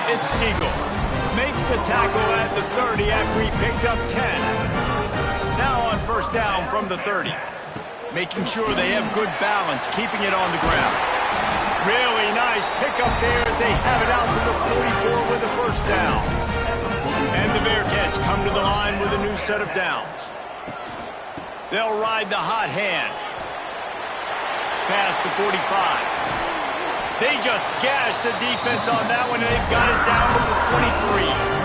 It's Siegel. Makes the tackle at the 30 after he picked up 10. Now on first down from the 30. Making sure they have good balance, keeping it on the ground. Really nice pickup there as they have it out to the 44 with the first down. And the Bearcats come to the line with a new set of downs. They'll ride the hot hand. Past the 45. They just gashed the defense on that one, and they've got it down to the 23.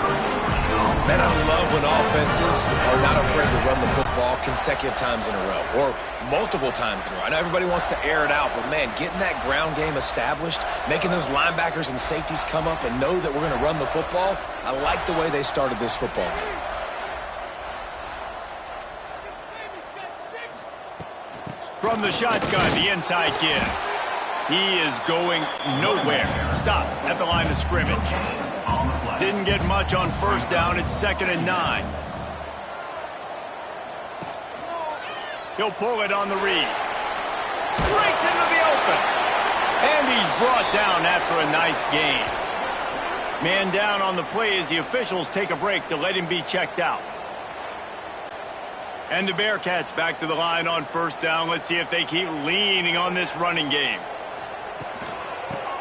Man, I love when offenses are not afraid to run the football consecutive times in a row or multiple times in a row. I know everybody wants to air it out, but, man, getting that ground game established, making those linebackers and safeties come up and know that we're going to run the football, I like the way they started this football game. From the shotgun, the inside give. He is going nowhere. Stop at the line of scrimmage. Didn't get much on first down. It's 2nd and 9. He'll pull it on the read. Breaks into the open. And he's brought down after a nice gain. Man down on the play as the officials take a break to let him be checked out. And the Bearcats back to the line on first down. Let's see if they keep leaning on this running game.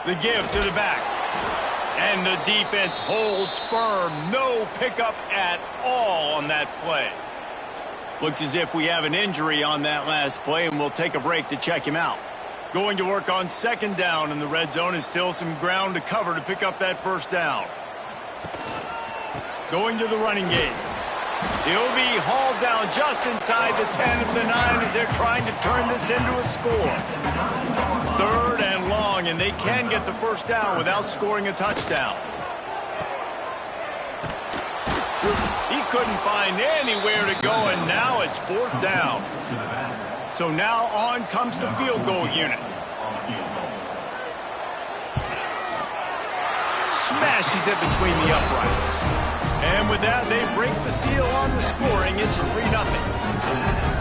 The give to the back. And the defense holds firm. No pickup at all on that play. Looks as if we have an injury on that last play, and we'll take a break to check him out. Going to work on second down in the red zone, and still some ground to cover to pick up that first down. Going to the running game. He'll be hauled down just inside the 10 of the 9 as they're trying to turn this into a score. 3rd and long, and they can get the first down without scoring a touchdown. He couldn't find anywhere to go, and now it's 4th down. So now on comes the field goal unit. Smashes it between the uprights. And with that, they break the seal on the scoring. It's 3-0.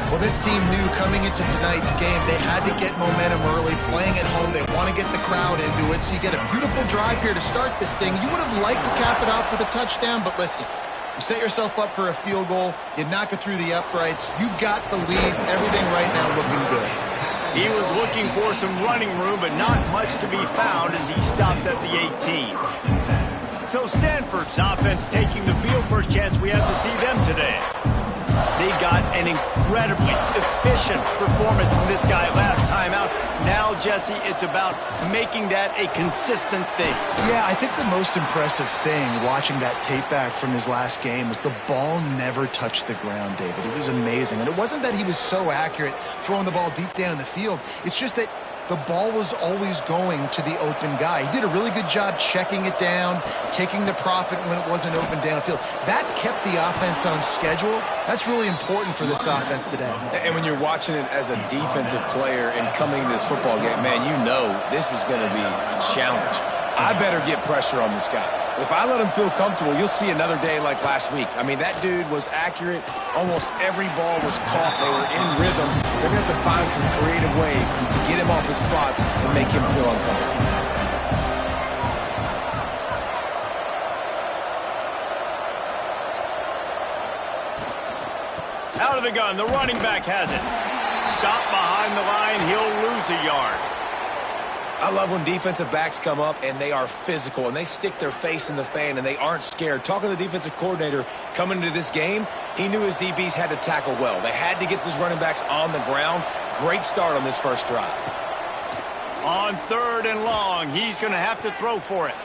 Well, this team knew coming into tonight's game they had to get momentum early, playing at home. They want to get the crowd into it, so you get a beautiful drive here to start this thing. You would have liked to cap it off with a touchdown, but listen, you set yourself up for a field goal, you knock it through the uprights, you've got the lead, everything right now looking good. He was looking for some running room, but not much to be found as he stopped at the 18. So Stanford's offense taking the field. First chance we have to see them today. They got an incredibly efficient performance from this guy last time out. Now, Jesse, it's about making that a consistent thing. Yeah, I think the most impressive thing watching that tape back from his last game was the ball never touched the ground, David. It was amazing. And it wasn't that he was so accurate throwing the ball deep down the field. It's just that the ball was always going to the open guy. He did a really good job checking it down, taking the profit when it wasn't open downfield. That kept the offense on schedule. That's really important for this offense today. And when you're watching it as a defensive player and coming to this football game, man, you know this is going to be a challenge. I better get pressure on this guy. If I let him feel comfortable, you'll see another day like last week. I mean, that dude was accurate. Almost every ball was caught. They were in rhythm. They're going to have to find some creative ways to get him off his spots and make him feel uncomfortable. Out of the gun, the running back has it. Stop behind the line, he'll lose a yard. I love when defensive backs come up and they are physical and they stick their face in the fan and they aren't scared. Talking to the defensive coordinator coming into this game, he knew his DBs had to tackle well. They had to get these running backs on the ground. Great start on this first drive. On 3rd and long, he's going to have to throw for it.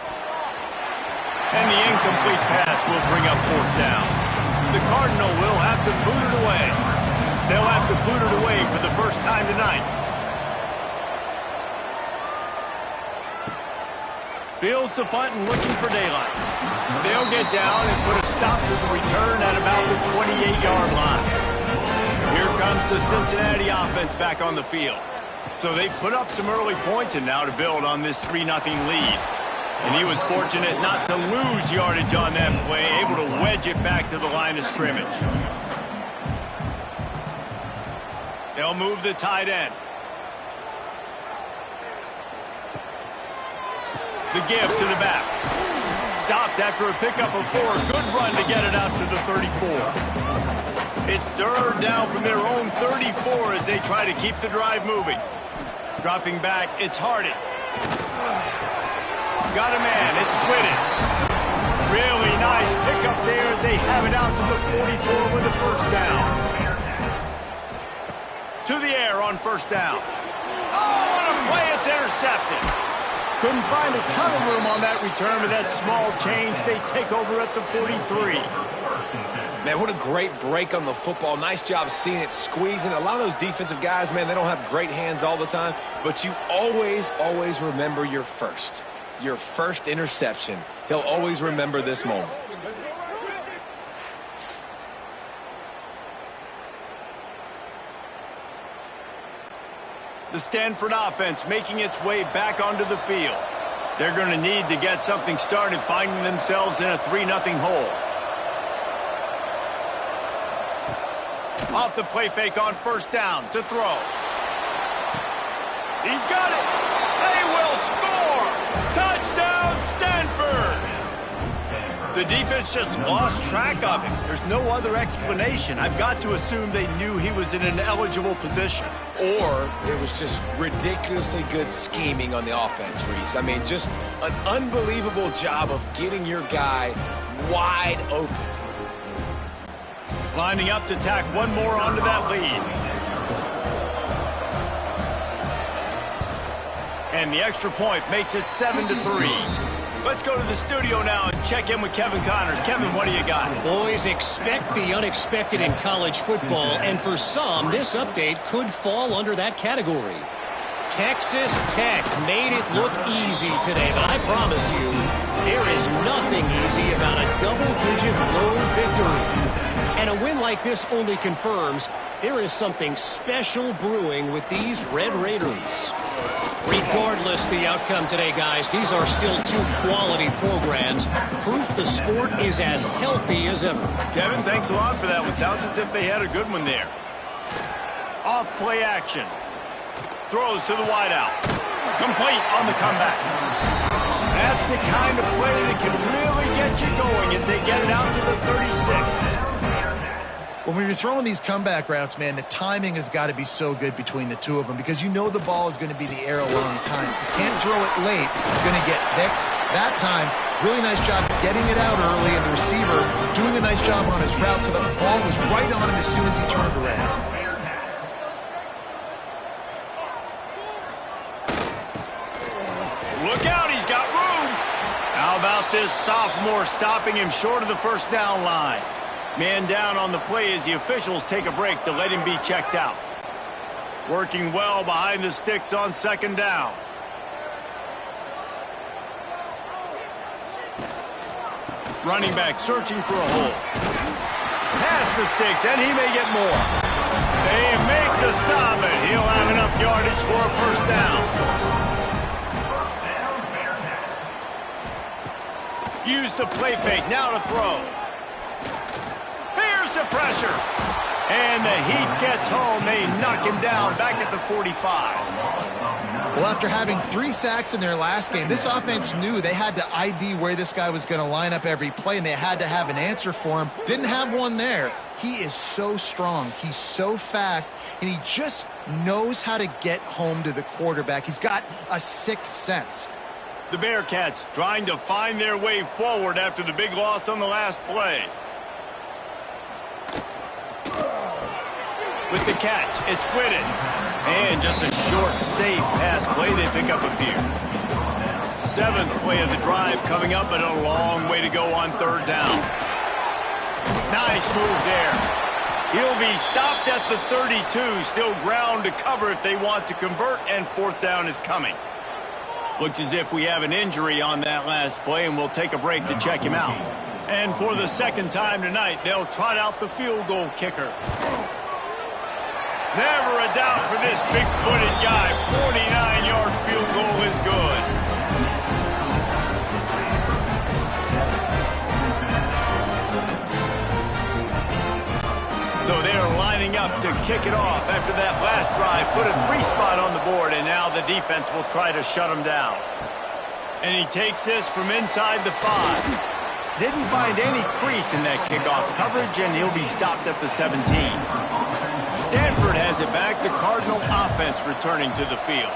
And the incomplete pass will bring up 4th down. The Cardinal will have to boot it away. They'll have to boot it away for the first time tonight. Fields the punt and looking for daylight. They'll get down and put a stop to the return at about the 28-yard line. Here comes the Cincinnati offense back on the field. So they've put up some early points and now to build on this 3-0 lead. And he was fortunate not to lose yardage on that play, able to wedge it back to the line of scrimmage. They'll move the tight end. The give to the back. stopped after a pickup of 4. Good run to get it out to the 34. It's third down from their own 34 as they try to keep the drive moving. Dropping back, it's Hardy. Got a man, it's Whitted. Really nice pickup there as they have it out to the 44 with a first down. To the air on first down. Oh, what a play, it's intercepted. Couldn't find a ton of room on that return with that small change. They take over at the 43. Man, what a great break on the football. Nice job seeing it squeezing. A lot of those defensive guys, man, they don't have great hands all the time, but you always remember your first interception. He'll always remember this moment. The Stanford offense making its way back onto the field. They're going to need to get something started, finding themselves in a 3-0 hole. Off the play fake on first down to throw. He's got it. They will score. Touchdown, Stanford. The defense just lost track of him. There's no other explanation. I've got to assume they knew he was in an eligible position. Or it was just ridiculously good scheming on the offense, Reese. I mean, just an unbelievable job of getting your guy wide open. Lining up to tack one more onto that lead. And the extra point makes it 7-3. Let's go to the studio now and check in with Kevin Connors. Kevin, what do you got? Boys, expect the unexpected in college football, and for some, this update could fall under that category. Texas Tech made it look easy today, but I promise you, there is nothing easy about a double-digit road victory. And a win like this only confirms there is something special brewing with these Red Raiders. Regardless the outcome today, guys, these are still two quality programs. Proof the sport is as healthy as ever. Kevin, thanks a lot for that one. Sounds as if they had a good one there. Off play action. Throws to the wideout. Complete on the comeback. That's the kind of play that can really get you going as they get it out to the 36. When we were throwing these comeback routes, man, the timing has got to be so good between the two of them because you know the ball is going to be the air a long time. You can't throw it late. It's going to get picked. That time, really nice job getting it out early, and the receiver doing a nice job on his route so that the ball was right on him as soon as he turned around. Look out, he's got room. How about this sophomore stopping him short of the first down line? Man down on the play as the officials take a break to let him be checked out. Working well behind the sticks on second down. Running back searching for a hole. Past the sticks, and he may get more. They make the stop, and he'll have enough yardage for a first down. Use the play fake, now to throw. Here's the pressure. And the heat gets home. They knock him down back at the 45. Well, after having 3 sacks in their last game, this offense knew they had to ID where this guy was going to line up every play, and they had to have an answer for him. Didn't have one there. He is so strong. He's so fast, and he just knows how to get home to the quarterback. He's got a sixth sense. The Bearcats trying to find their way forward after the big loss on the last play. With the catch, it's Whitted. And just a short, safe pass play. They pick up a few. 7th play of the drive coming up, but a long way to go on third down. Nice move there. He'll be stopped at the 32. Still ground to cover if they want to convert, and 4th down is coming. Looks as if we have an injury on that last play, and we'll take a break to check him out. And for the second time tonight, they'll trot out the field goal kicker. Never a doubt for this big-footed guy. 49-yard field goal is good. So they're lining up to kick it off after that last drive. Put a 3 spot on the board, and now the defense will try to shut them down. And he takes this from inside the 5. Didn't find any crease in that kickoff coverage, and he'll be stopped at the 17. Stanford has it back. The Cardinal offense returning to the field.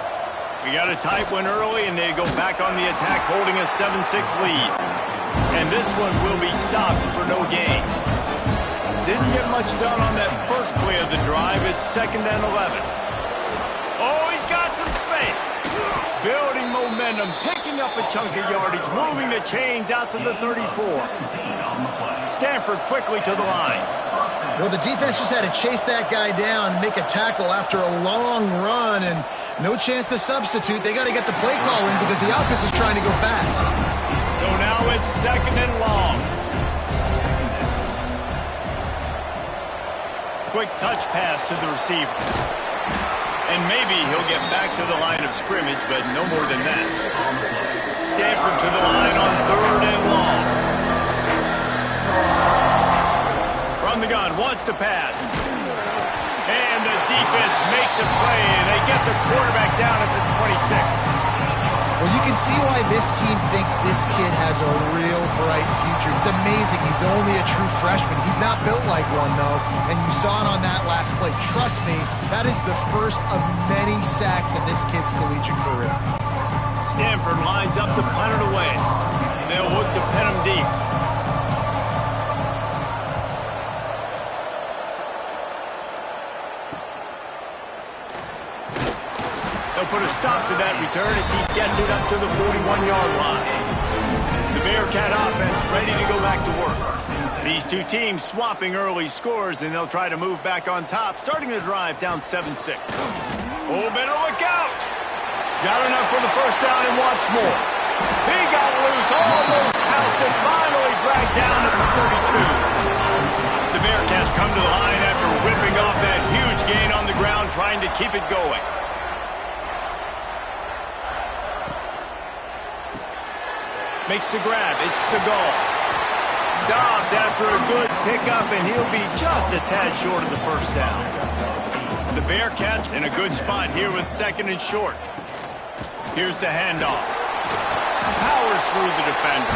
We got a tight one early, and they go back on the attack, holding a 7-6 lead. And this one will be stopped for no gain. Didn't get much done on that first play of the drive. It's 2nd and 11. Oh, he's got some space. Building momentum, picking up a chunk of yardage, moving the chains out to the 34. Stanford quickly to the line. Well, the defense just had to chase that guy down, make a tackle after a long run, and no chance to substitute. They got to get the play call in because the offense is trying to go fast. So now it's 2nd and long. Quick touch pass to the receiver. And maybe he'll get back to the line of scrimmage, but no more than that. Stanford to the line on 3rd and long. From the gun, wants to pass. And the defense makes a play, and they get the quarterback down at the 26. Well, you can see why this team thinks this kid has a real bright future. It's amazing. He's only a true freshman. He's not built like one, though, and you saw it on that last play. Trust me, that is the first of many sacks in this kid's collegiate career. Stanford lines up to punt it away. They'll look to pin him deep. They'll put a stop to that return as he gets it up to the 41-yard line. The Bearcat offense ready to go back to work. These two teams swapping early scores, and they'll try to move back on top, starting the drive down 7-6. Oh, better look out! Got enough for the first down and wants more. He got loose, almost housed it, finally dragged down at the 32. The Bearcats come to the line after ripping off that huge gain on the ground, trying to keep it going. Makes the grab. It's Seagal. Stopped after a good pickup, and he'll be just a tad short of the first down. The Bearcats in a good spot here with 2nd and short. Here's the handoff. Powers through the defender.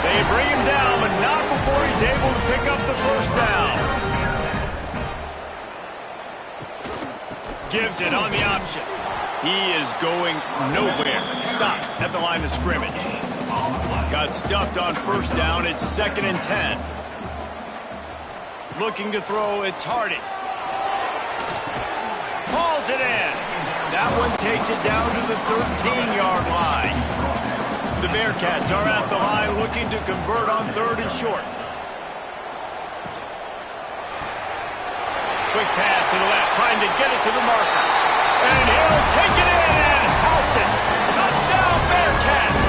They bring him down, but not before he's able to pick up the first down. Gives it on the option. He is going nowhere. Stop at the line of scrimmage. Got stuffed on first down. It's 2nd and 10. Looking to throw. It's Harding. Hauls it in. That one takes it down to the 13-yard line. The Bearcats are at the line looking to convert on 3rd and short. Quick pass to the left, trying to get it to the marker. And he'll take it in and house it. Touchdown, Bearcats!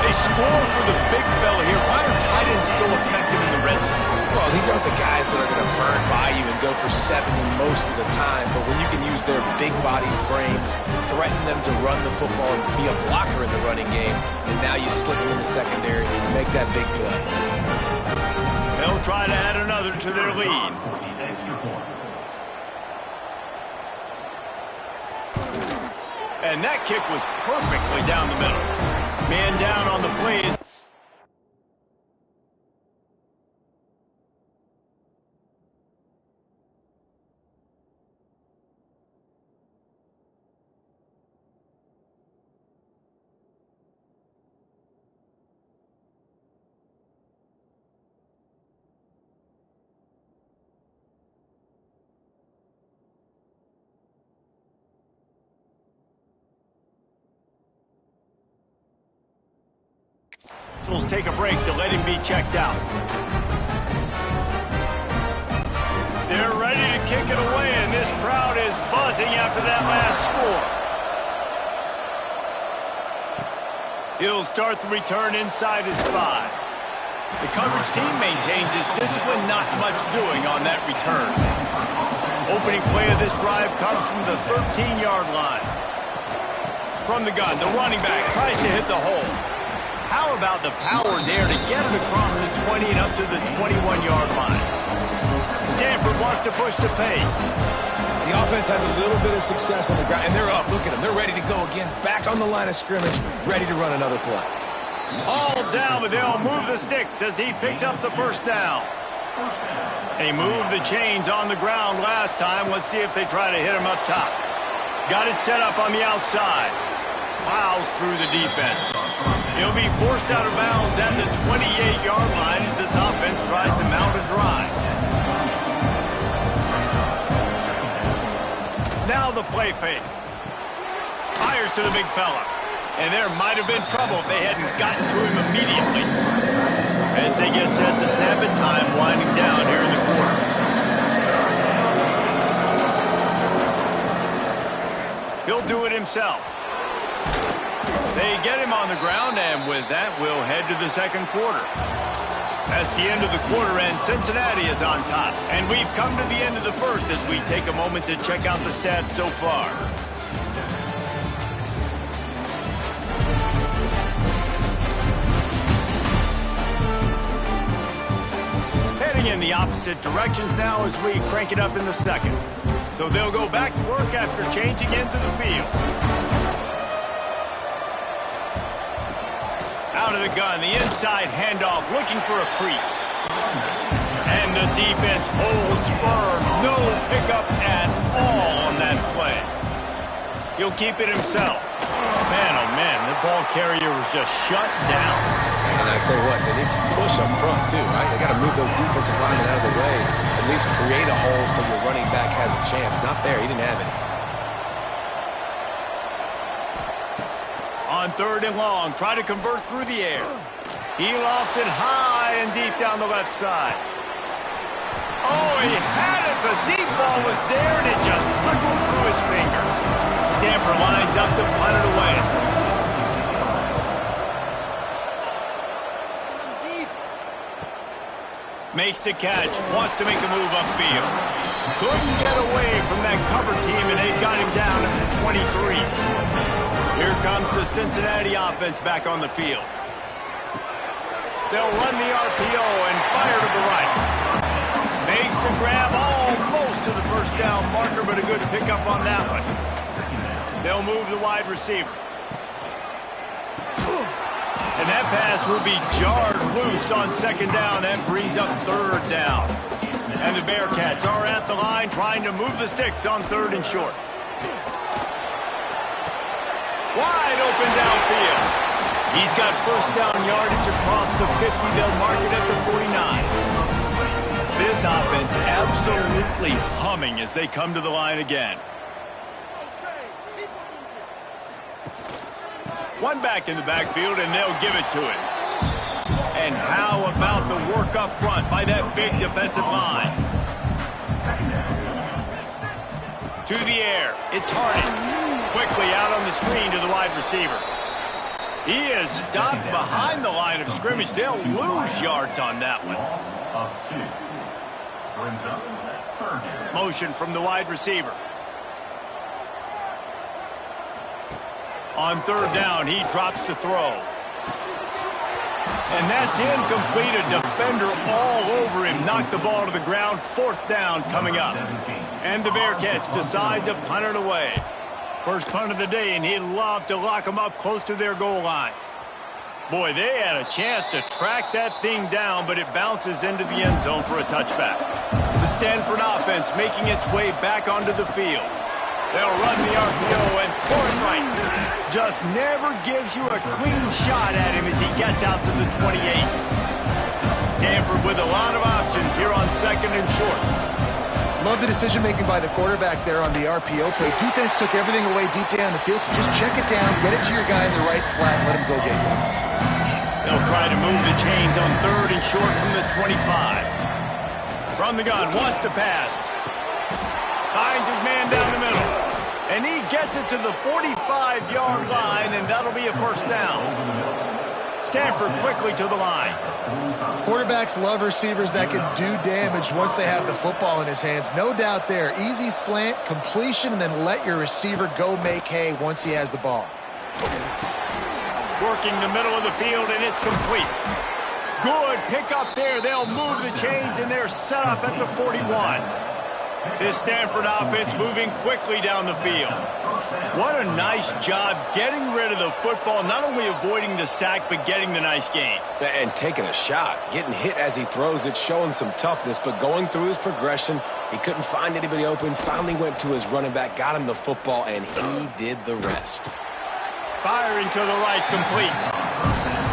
They score for the big fella here. Why are tight ends so effective in the red zone? Well, these aren't the guys that are going to burn by you and go for 70 most of the time, but when you can use their big body frames, threaten them to run the football and be a blocker in the running game, and now you slip them in the secondary and make that big play. They'll try to add another to their lead. And that kick was perfectly down the middle. Man down on the play is... Officials take a break to let him be checked out. They're ready to kick it away, and this crowd is buzzing after that last score. He'll start the return inside his 5. The coverage team maintains his discipline, not much doing on that return. Opening play of this drive comes from the 13-yard line. From the gun, the running back tries to hit the hole. How about the power there to get it across the 20 and up to the 21-yard line? Stanford wants to push the pace. The The offense has a little bit of success on the ground, and they're up. Look at them. They're ready to go again. Back on the line of scrimmage, ready to run another play. All down, but they'll move the sticks as he picks up the first down. They moved the chains on the ground last time. Let's see if they try to hit him up top. Got it set up on the outside. Plows through the defense. He'll be forced out of bounds at the 28-yard line as this offense tries to mount a drive. Now the play fake. Fires to the big fella. And there might have been trouble if they hadn't gotten to him immediately. As they get set to snap it, time winding down here in the quarter. He'll do it himself. They get him on the ground, and with that, we'll head to the second quarter. That's the end of the quarter, and Cincinnati is on top. And we've come to the end of the first as we take a moment to check out the stats so far. Heading in the opposite directions now as we crank it up in the second. So they'll go back to work after changing into the field. Out of the gun, the inside handoff, looking for a crease. And the defense holds firm. No pickup at all on that play. He'll keep it himself. Man, oh man, the ball carrier was just shut down. And I tell you what, they need some push up front too, right? They got to move those defensive linemen out of the way. At least create a hole so your running back has a chance. Not there, he didn't have any. On third and long, try to convert through the air. He lofts it high and deep down the left side. Oh, he had it. The deep ball was there, and it just trickled through his fingers. Stanford lines up to punt it away. Makes the catch, wants to make a move upfield. Couldn't get away from that cover team, and they've got him down at the 23. Here comes the Cincinnati offense back on the field. They'll run the RPO and fire to the right. Makes the grab almost to the first down marker, but a good pickup on that one. They'll move the wide receiver. And that pass will be jarred loose on second down. That brings up third down. And the Bearcats are at the line trying to move the sticks on third and short. Wide open downfield. He's got first down yardage across the 50. They'll mark it at the 49. This offense absolutely humming as they come to the line again. One back in the backfield, and they'll give it to him. And how about the work up front by that big defensive line? To the air. It's Harden. Quickly out on the screen to the wide receiver. He is stopped behind the line of scrimmage. They'll lose yards on that one. Motion from the wide receiver. On third down, he drops to throw. And that's incomplete. A defender all over him. Knocked the ball to the ground. Fourth down coming up. And the Bearcats decide to punt it away. First punt of the day, and he'd love to lock them up close to their goal line. Boy, they had a chance to track that thing down, but it bounces into the end zone for a touchback. The Stanford offense making its way back onto the field. They'll run the RPO and throw it right. Just never gives you a clean shot at him as he gets out to the 28. Stanford with a lot of options here on second and short. Love the decision-making by the quarterback there on the RPO play. Defense took everything away deep down the field, so just check it down, get it to your guy in the right flat, and let him go get yards. They'll try to move the chains on third and short from the 25. From the gun, wants to pass. Finds his man down the middle. And he gets it to the 45-yard line, and that'll be a first down. Stanford quickly to the line. Quarterbacks love receivers that can do damage once they have the football in his hands. No doubt there. Easy slant, completion, and then let your receiver go make hay once he has the ball. Working the middle of the field, and it's complete. Good pick up there. They'll move the chains, and they're set up at the 41. This Stanford offense moving quickly down the field. What a nice job getting rid of the football, not only avoiding the sack, but getting the nice gain. And taking a shot, getting hit as he throws it, showing some toughness, but going through his progression, he couldn't find anybody open, finally went to his running back, got him the football, and he did the rest. Firing to the right, complete.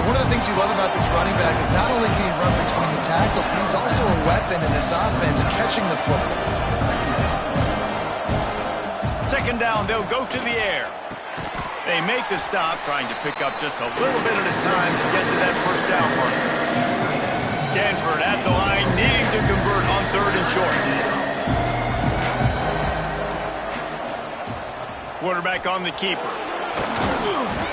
One of the things you love about this running back is not only can he run between the tackles, but he's also a weapon in this offense catching the football. Second down, they'll go to the air. They make the stop, trying to pick up just a little bit at a time to get to that first down mark. Stanford at the line, needing to convert on 3rd and short. Quarterback on the keeper.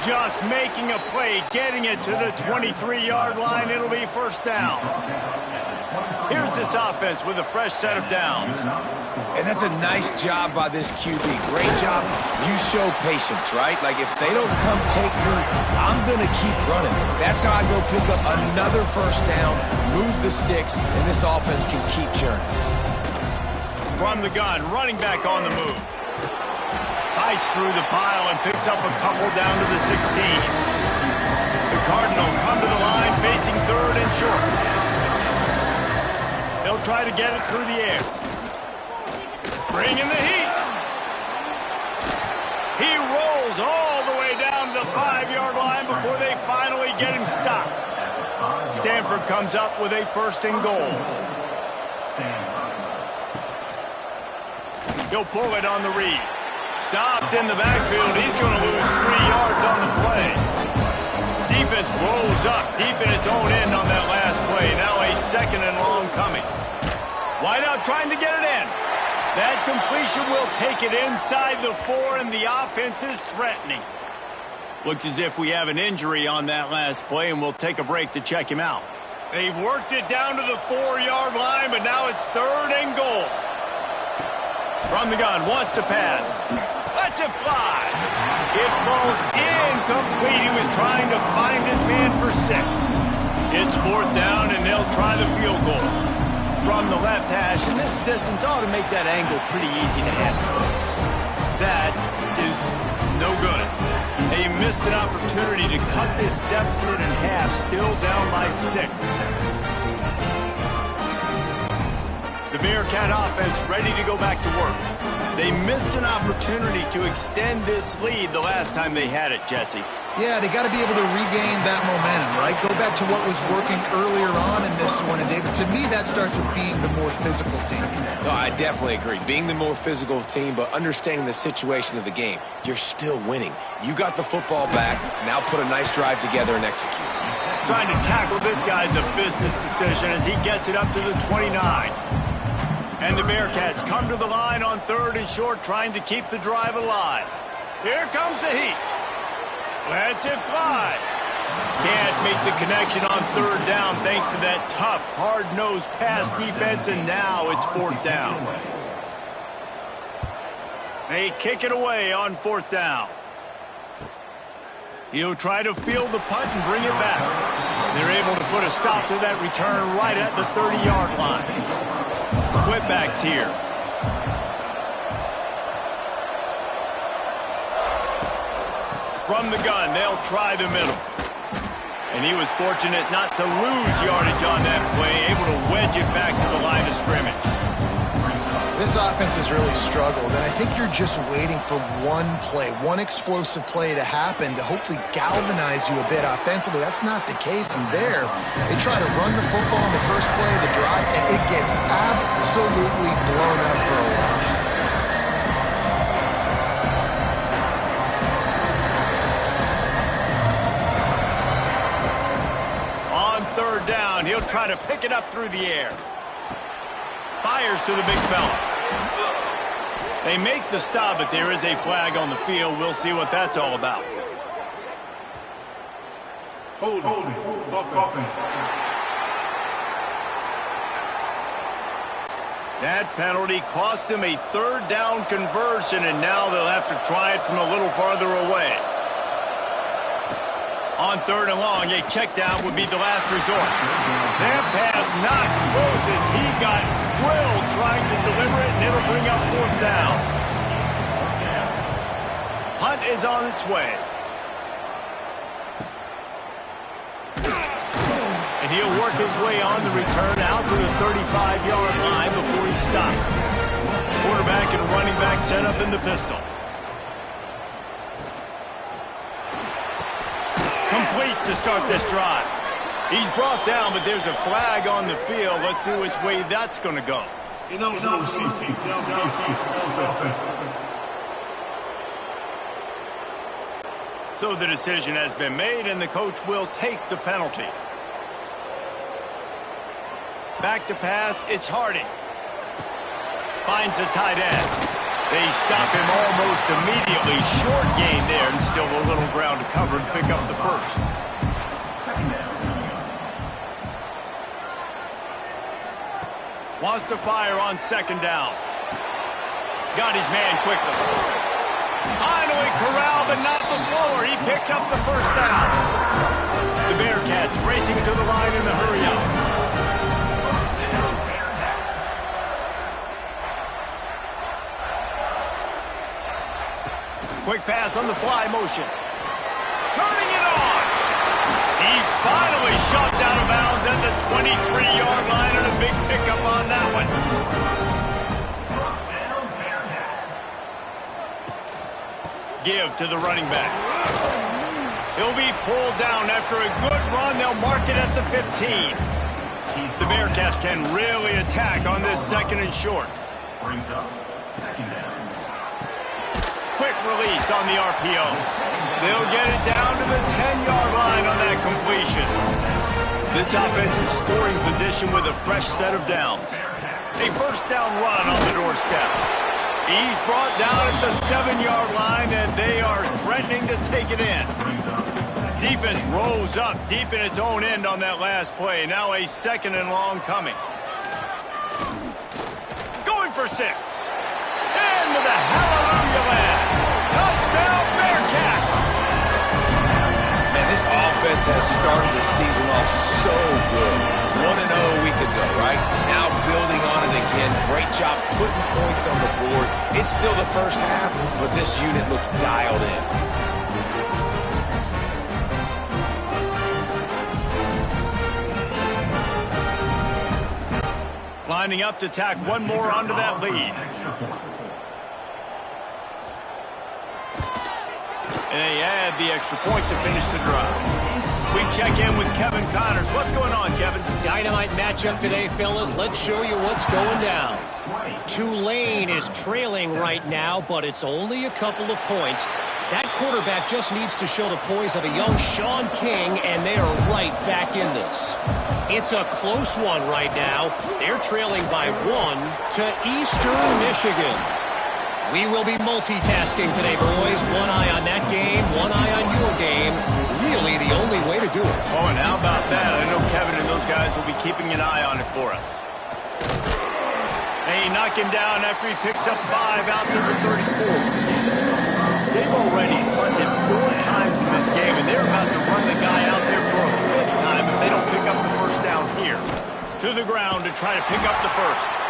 Just making a play, getting it to the 23-yard line. It'll be first down. Here's this offense with a fresh set of downs. And that's a nice job by this QB. Great job. You show patience, right? Like, if they don't come take me, I'm going to keep running. That's how I go pick up another first down, move the sticks, and this offense can keep churning. From the gun, running back on the move. Fights through the pile and picks up a couple down to the 16. The Cardinal come to the line facing 3rd and short. They'll try to get it through the air. Bring in the heat. He rolls all the way down to the 5-yard line before they finally get him stopped. Stanford comes up with a 1st and goal. He'll pull it on the read. Stopped in the backfield. He's going to lose 3 yards on the play. Defense rolls up deep in its own end on that last play. Now a 2nd and long coming. Wideout trying to get it in. That completion will take it inside the 4, and the offense is threatening. Looks as if we have an injury on that last play, and we'll take a break to check him out. They've worked it down to the 4-yard line, but now it's 3rd and goal. From the gun, wants to pass. Lets it fly. It falls incomplete. He was trying to find his man for 6. It's 4th down, and they'll try the field goal. From the left hash, and this distance ought to make that angle pretty easy to handle. That is no good. They missed an opportunity to cut this deficit in half, still down by 6. The Bearcat offense ready to go back to work. They missed an opportunity to extend this lead the last time they had it, Jesse. Yeah, they got to be able to regain that momentum, right? Go back to what was working earlier on in this one. And David, to me, that starts with being the more physical team. No, I definitely agree. Being the more physical team, but understanding the situation of the game. You're still winning. You got the football back. Now put a nice drive together and execute. Trying to tackle this guy's a business decision as he gets it up to the 29. And the Bearcats come to the line on 3rd and short, trying to keep the drive alive. Here comes the heat. Lets it fly. Can't make the connection on 3rd down thanks to that tough, hard-nosed pass defense, and now it's 4th down. They kick it away on 4th down. He'll try to field the punt and bring it back. They're able to put a stop to that return right at the 30-yard line. Split backs here. From the gun, they'll try the middle. And he was fortunate not to lose yardage on that play, able to wedge it back to the line of scrimmage. This offense has really struggled, and I think you're just waiting for one play, one explosive play to happen to hopefully galvanize you a bit offensively. That's not the case, and there, they try to run the football in the first play of the drive, and it gets absolutely blown up for a loss. On 3rd down, he'll try to pick it up through the air. Fires to the big fella. They make the stop, but there is a flag on the field. We'll see what that's all about. Hold offense. That penalty cost them a 3rd down conversion, and now they'll have to try it from a little farther away. On 3rd and long, a check down would be the last resort. That pass not close as he got drilled trying to deliver it, and it'll bring up 4th down. Hunt is on its way. And he'll work his way on the return out to the 35-yard line before he stopped. Quarterback and running back set up in the pistol. Complete to start this drive. He's brought down, but there's a flag on the field. Let's see which way that's going to go. So the decision has been made, and the coach will take the penalty. Back to pass, it's Harding. Finds the tight end. They stop him almost immediately. Short gain there, and still a little ground to cover to pick up the first. Wants to fire on 2nd down. Got his man quickly. Finally corralled, but not before. He picks up the 1st down. The Bearcats racing to the line in the hurry-up. Quick pass on the fly motion. Turning it on. He's finally shoved out of bounds at the 23-yard line, and a big pickup on that one. Give to the running back. He'll be pulled down after a good run. They'll mark it at the 15. The Bearcats can really attack on this 2nd and short. Brings up 2nd down. Quick release on the RPO. They'll get it down to the 10-yard line on that completion. This offensive scoring position with a fresh set of downs. A 1st down run on the doorstep. He's brought down at the 7-yard line, and they are threatening to take it in. Defense rolls up deep in its own end on that last play. Now a 2nd and long coming. Going for 6. Into the hallelujah land. Touchdown, Bearcats! Man, this offense has started the season off so good. 1-0 a week ago, right? Now building on it again. Great job putting points on the board. It's still the first half, but this unit looks dialed in. Lining up to tack one more onto that lead. And they add the extra point to finish the drive. We check in with Kevin Connors. What's going on, Kevin? Dynamite matchup today, fellas. Let's show you what's going down. Tulane is trailing right now, but it's only a couple of points. That quarterback just needs to show the poise of a young Sean King, and they are right back in this. It's a close one right now. They're trailing by 1 to Eastern Michigan. We will be multitasking today, boys. One eye on that game, one eye on your game. Really the only way to do it. Oh, and how about that? I know Kevin and those guys will be keeping an eye on it for us. They knock him down after he picks up 5 out to the 34. They've already punted 4 times in this game, and they're about to run the guy out there for a 5th time if they don't pick up the 1st down here. To the ground to try to pick up the 1st.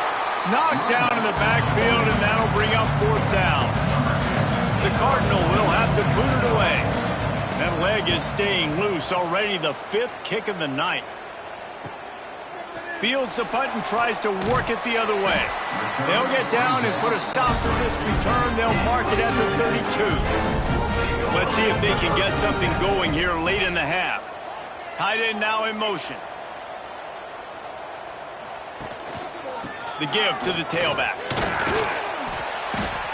Knocked down in the backfield, and that'll bring up 4th down. The Cardinal will have to boot it away. That leg is staying loose. Already the 5th kick of the night. Fields the punt and tries to work it the other way. They'll get down and put a stop to this return. They'll mark it at the 32. Let's see if they can get something going here late in the half. Tight end now in motion. The give to the tailback.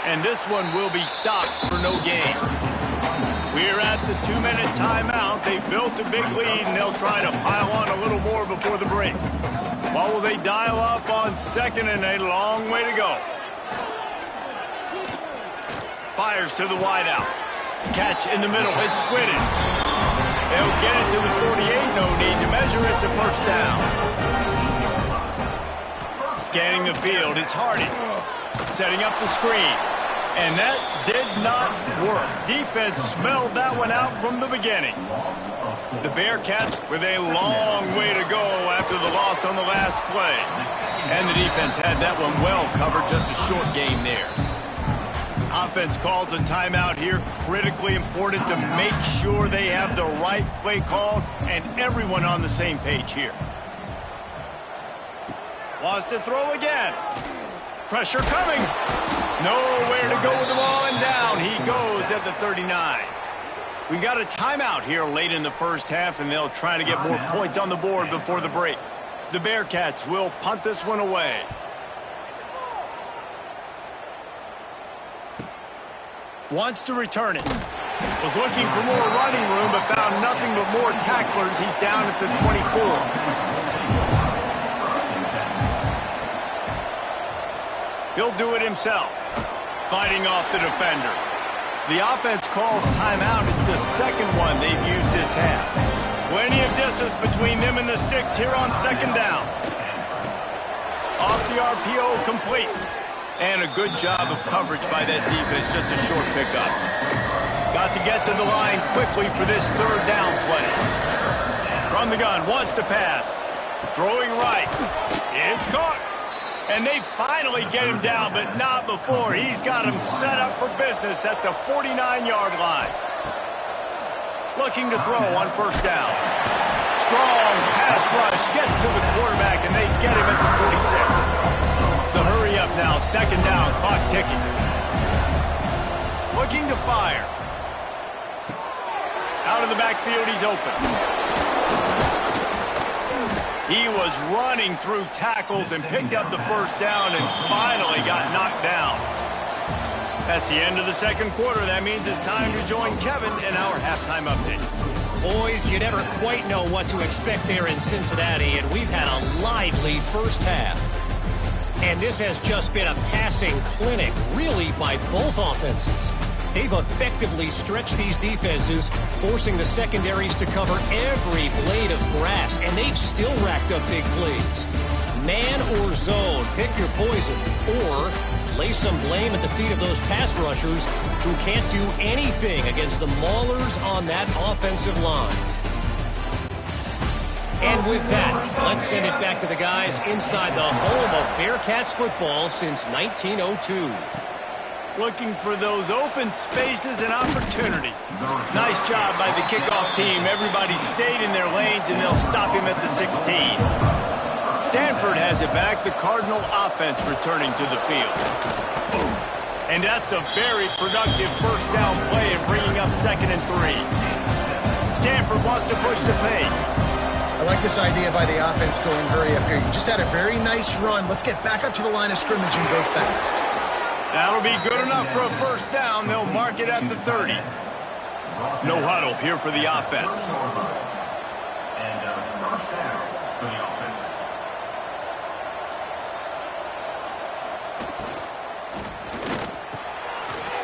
And this one will be stopped for no gain. We're at the 2-minute timeout. They built a big lead, and they'll try to pile on a little more before the break. What will they dial up on 2nd and a long way to go? Fires to the wideout. Catch in the middle. It's Whitted. They'll get it to the 48. No need to measure. It's a 1st down. Scanning the field, it's Harding. Setting up the screen. And that did not work. Defense smelled that one out from the beginning. The Bearcats with a long way to go after the loss on the last play. And the defense had that one well covered, just a short game there. Offense calls a timeout here. Critically important to make sure they have the right play called and everyone on the same page here. Wants to throw again. Pressure coming. Nowhere to go with the ball, and down he goes at the 39. We got a timeout here late in the first half, and they'll try to get more points on the board before the break. The Bearcats will punt this one away. Wants to return it. Was looking for more running room, but found nothing but more tacklers. He's down at the 24. He'll do it himself, fighting off the defender. The offense calls timeout. It's the second one they've used this half. Plenty of distance between them and the sticks here on second down. Off the RPO, complete. And a good job of coverage by that defense, just a short pickup. Got to get to the line quickly for this third down play. From the gun, wants to pass. Throwing right. It's caught. And they finally get him down, but not before. He's got him set up for business at the 49-yard line. Looking to throw on first down. Strong pass rush gets to the quarterback, and they get him at the 46. The hurry up now, second down, clock ticking. Looking to fire. Out of the backfield, he's open. He was running through tackles and picked up the first down and finally got knocked down. That's the end of the second quarter. That means it's time to join Kevin in our halftime update. Boys, you never quite know what to expect there in Cincinnati, and we've had a lively first half. And this has just been a passing clinic, really, by both offenses. They've effectively stretched these defenses, forcing the secondaries to cover every blade of grass, and they've still racked up big plays. Man or zone, pick your poison, or lay some blame at the feet of those pass rushers who can't do anything against the maulers on that offensive line. And with that, let's send it back to the guys inside the home of Bearcats football since 1902. Looking for those open spaces and opportunity. Nice job by the kickoff team. Everybody stayed in their lanes, and they'll stop him at the 16. Stanford has it back. The Cardinal offense returning to the field. Boom. And that's a very productive first down play and bringing up 2nd and 3. Stanford wants to push the pace. I like this idea by the offense going hurry up here. You just had a very nice run. Let's get back up to the line of scrimmage and go fast. That'll be good enough for a first down. They'll mark it at the 30. No huddle here for the offense. And first down for the offense.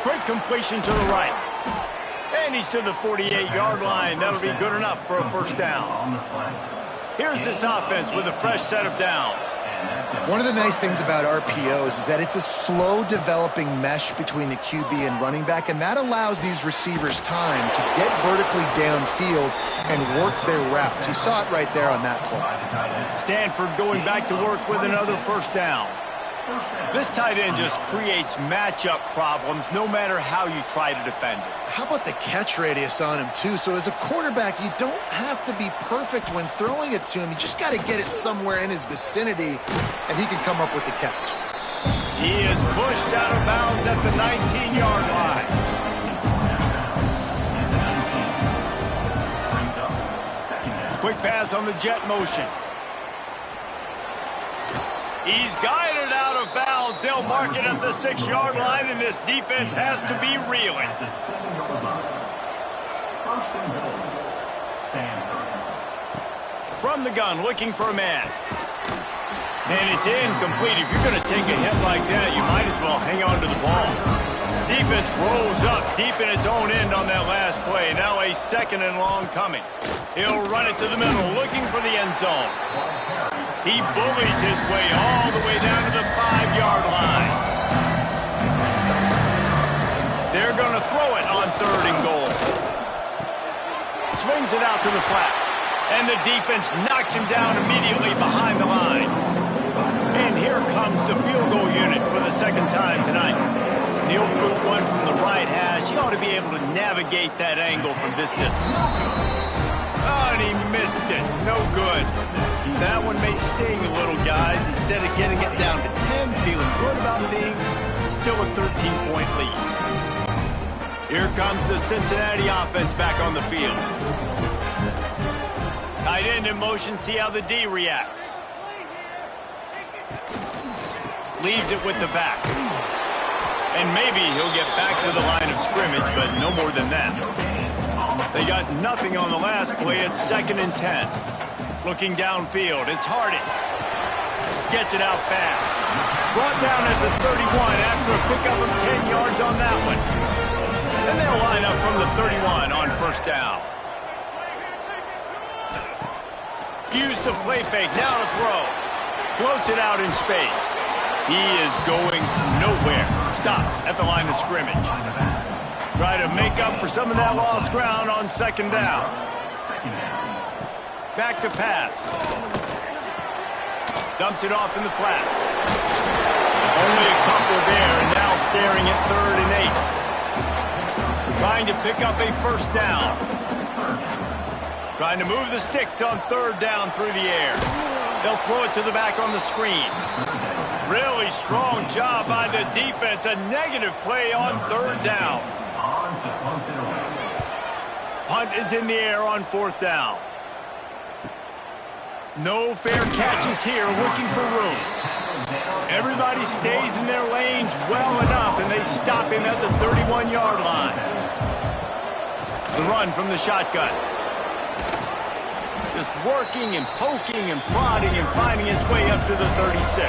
Quick completion to the right. And he's to the 48-yard line. That'll be good enough for a first down. Here's this offense with a fresh set of downs. One of the nice things about RPOs is that it's a slow developing mesh between the QB and running back, and that allows these receivers time to get vertically downfield and work their routes. You saw it right there on that play. Stanford going back to work with another first down. This tight end just creates matchup problems no matter how you try to defend it. How about the catch radius on him, too? So as a quarterback, you don't have to be perfect when throwing it to him. You just got to get it somewhere in his vicinity, and he can come up with the catch. He is pushed out of bounds at the 19-yard line. Quick pass on the jet motion. He's guided out of bounds. They'll mark it at the 6-yard line, and this defense has to be reeling. From the gun, looking for a man. And it's incomplete. If you're going to take a hit like that, you might as well hang on to the ball. Defense rolls up deep in its own end on that last play. Now a 2nd and long coming. He'll run it to the middle, looking for the end zone. He bullies his way all the way down to the 5-yard line. 3rd and goal. Swings it out to the flat. And the defense knocks him down immediately behind the line. And here comes the field goal unit for the 2nd time tonight. He'll boot one from the right hash. He ought to be able to navigate that angle from this distance. Oh, and he missed it. No good. That one may sting a little, guys. Instead of getting it down to 10, feeling good about things, still a 13-point lead. Here comes the Cincinnati offense back on the field. Tight end in motion, see how the D reacts. Leaves it with the back. And maybe he'll get back to the line of scrimmage, but no more than that. They got nothing on the last play. It's 2nd and 10. Looking downfield, it's Hardy. Gets it out fast. Brought down at the 31 after a pickup of 10 yards on that one. And they'll line up from the 31 on 1st down. Use the play fake, now to throw. Floats it out in space. He is going nowhere. Stop at the line of scrimmage. Try to make up for some of that lost ground on 2nd down. Back to pass. Dumps it off in the flats. Only a couple there, and now staring at 3rd and 8. Trying to pick up a 1st down. Trying to move the sticks on 3rd down through the air. They'll throw it to the back on the screen. Really strong job by the defense. A negative play on 3rd down. Punt is in the air on 4th down. No fair catches here, looking for room. Everybody stays in their lanes well enough, and they stop him at the 31-yard line. The run from the shotgun. Just working and poking and prodding and finding his way up to the 36.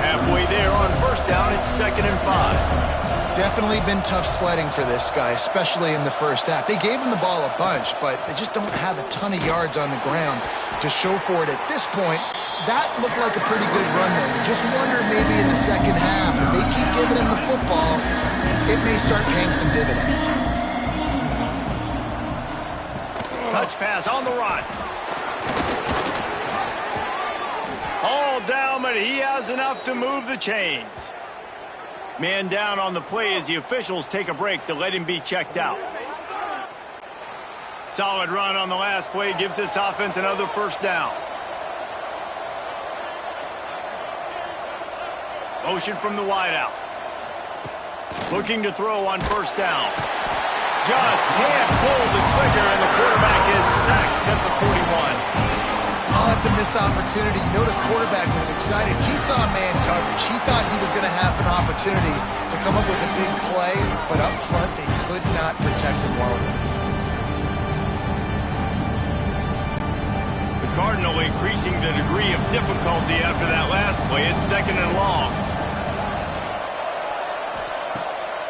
Halfway there on 1st down, it's 2nd and 5. Definitely been tough sledding for this guy, especially in the 1st half. They gave him the ball a bunch, but they just don't have a ton of yards on the ground to show for it at this point. That looked like a pretty good run, though. You just wonder maybe in the 2nd half, if they keep giving him the football, it may start paying some dividends. Touch pass on the run. All down, but he has enough to move the chains. Man down on the play as the officials take a break to let him be checked out. Solid run on the last play gives this offense another 1st down. Motion from the wideout. Looking to throw on 1st down. Just can't pull the trigger, and the quarterback is sacked at the 41. Oh, it's a missed opportunity. You know the quarterback was excited. He saw man coverage. He thought he was going to have an opportunity to come up with a big play, but up front they could not protect him well enough. The Cardinal increasing the degree of difficulty after that last play. It's 2nd and long.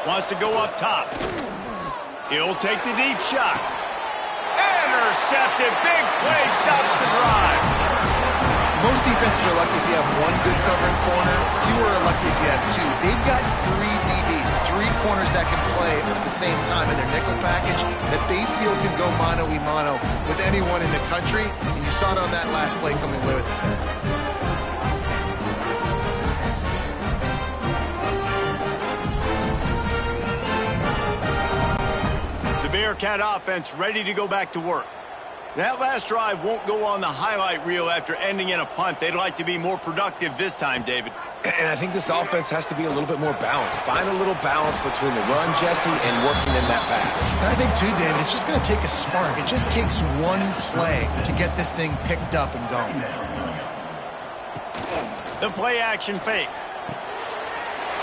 Wants to go up top. He'll take the deep shot. Intercepted. Big play. Stops the drive. Most defenses are lucky if you have one good covering corner. Fewer are lucky if you have two. They've got 3 DBs, 3 corners that can play at the same time in their nickel package that they feel can go mano-a-mano with anyone in the country. And you saw it on that last play coming away with it there. The Bearcat offense ready to go back to work. That last drive won't go on the highlight reel after ending in a punt. They'd like to be more productive this time, David. And I think this offense has to be a little bit more balanced. Find a little balance between the run, Jesse, and working in that pass. And I think, too, David, it's just going to take a spark. It just takes one play to get this thing picked up and going. The play-action fake.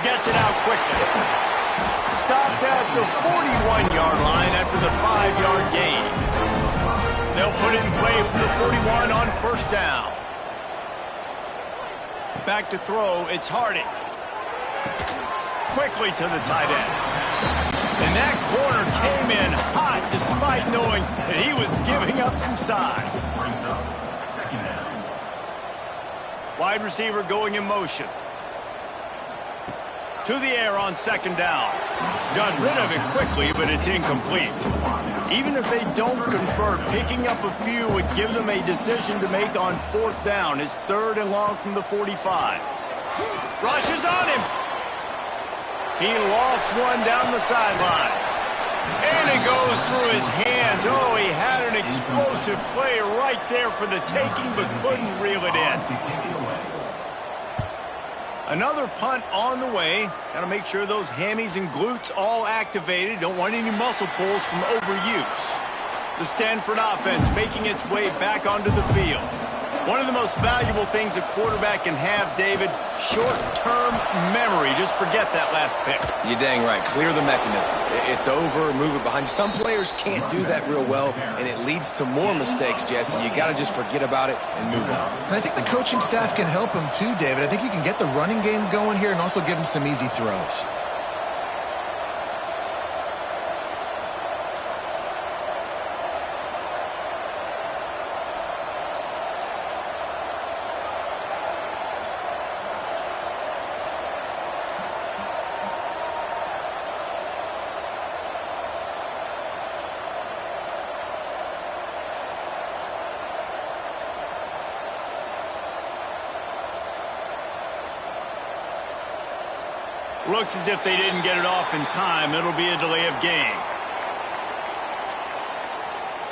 Gets it out quickly. Stopped at the 41-yard line after the 5-yard gain. They'll put it in play from the 41 on 1st down. Back to throw, it's Hardy. Quickly to the tight end. And that corner came in hot despite knowing that he was giving up some size. Wide receiver going in motion. To the air on second down. Got rid of it quickly, but it's incomplete. Even if they don't convert, picking up a few would give them a decision to make on fourth down. It's 3rd and long from the 45. Rushes on him. He lost one down the sideline. And it goes through his hands. Oh, he had an explosive play right there for the taking, but couldn't reel it in. Another punt on the way. Got to make sure those hammies and glutes all activated. Don't want any muscle pulls from overuse. The Stanford offense making its way back onto the field. One of the most valuable things a quarterback can have, David, short-term memory. Just forget that last pick. You're dang right. Clear the mechanism. It's over, move it behind you. Some players can't do that real well, and it leads to more mistakes, Jesse. You got to just forget about it and move on. And I think the coaching staff can help him too, David. I think you can get the running game going here and also give him some easy throws. Looks as if they didn't get it off in time. It'll be a delay of game.